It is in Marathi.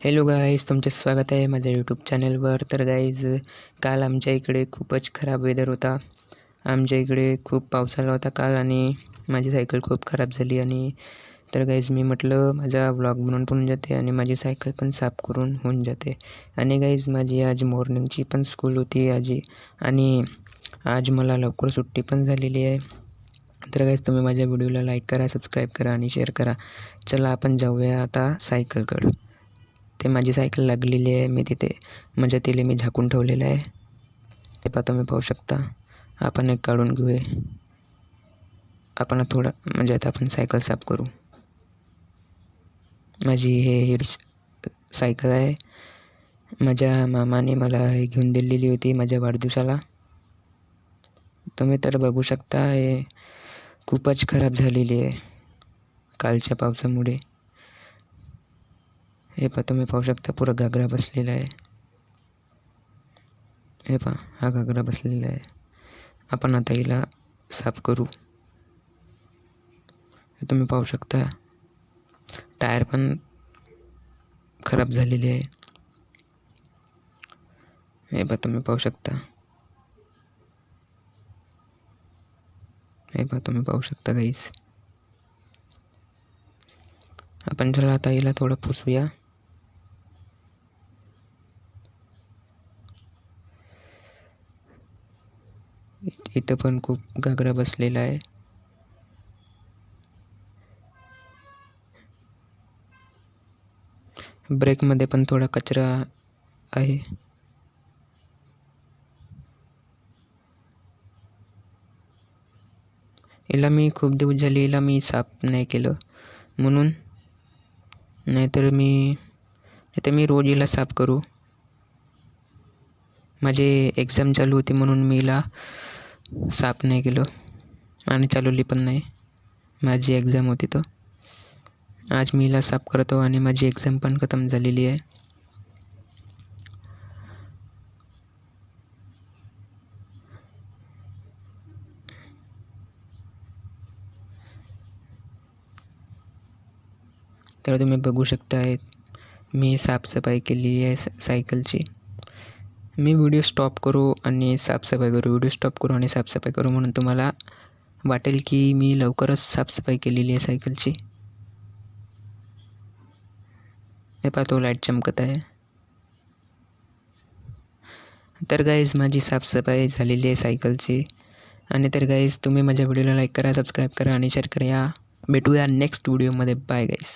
हॅलो गाईज, तुमचे स्वागत आहे माझ्या यूट्यूब चॅनलवर. तर गाईज, काल आमच्या इकडे खूपच खराब वेदर होता. आमच्या इकडे खूप पाऊस आला होता काल आणि माझी सायकल खूप खराब झाली. आणि तर गाईज, मी म्हटलं माझा व्लॉग बनवून पण जाते आणि माझी सायकल पण साफ करून होऊन जाते. आणि गाईज, माझी आज मॉर्निंगची पण स्कूल होती आणि आज मला लवकर सुट्टी पण झालेली आहे. तर गाईज, तुम्ही माझ्या व्हिडिओला लाईक करा, सबस्क्राईब करा आणि शेअर करा. चला आपण जाऊया आता सायकलकडं. ते माझी सायकल लागलेली आहे, मी तिथे म्हणजे तिला मी झाकून ठेवलेलं आहे. ते पाहता तुम्ही पाहू शकता. आपण एक काढून घेऊया. आपण थोडं म्हणजे आता आपण सायकल साफ करू. माझी ही सायकल आहे. माझ्या मामाने मला हे घेऊन दिलेली होती माझ्या वाढदिवसाला. तुम्ही तर बघू शकता, हे खूपच खराब झालेली आहे कालच्या पावसामुळे. हे पहा तुम्ही पाहू शकता, पुरा घागरा बसलेला आहे. हे पहा, हा घागरा बसलेला आहे. आपण आता हिला साफ करू. हे तुम्ही पाहू शकता, टायर पण खराब झालेले आहे. हे पहा तुम्ही पाहू शकता. हे पहा तुम्ही पाहू शकता गाईस. आपण चला आता हिला थोडं पुसूया. इथं पण खूप घागरा बसलेला आहे. ब्रेकमध्ये पण थोडा कचरा आहे. हिला मी खूप दिवस झाले हिला मी साफ नाही केलं म्हणून. नाहीतर मी रोज हिला साफ करू. माझी एक्झाम चालू होती म्हणून मी हिला साफ नाही केलं आणि चालवली पण नाही. माझी एक्झाम होती तर आज मी हिला साफ करतो आणि माझी एक्झाम पण खतम झालेली आहे. तर तुम्ही बघू शकता, मी साफसफाई केलेली आहे सायकलची. मी व्हिडिओ स्टॉप करू आणि साफसफाई करू म्हणून तुम्हाला वाटेल की मी लवकरच साफसफाई केलेली आहे सायकलची. हे पहा, तो लाईट चमकत आहे. तर गाईज, माझी साफसफाई झालेली आहे सायकलची. आणि तर गाईज, तुम्ही माझ्या व्हिडिओला लाईक करा, सबस्क्राईब करा आणि शेअर करा. भेटूया नेक्स्ट व्हिडिओमध्ये. Bye guys.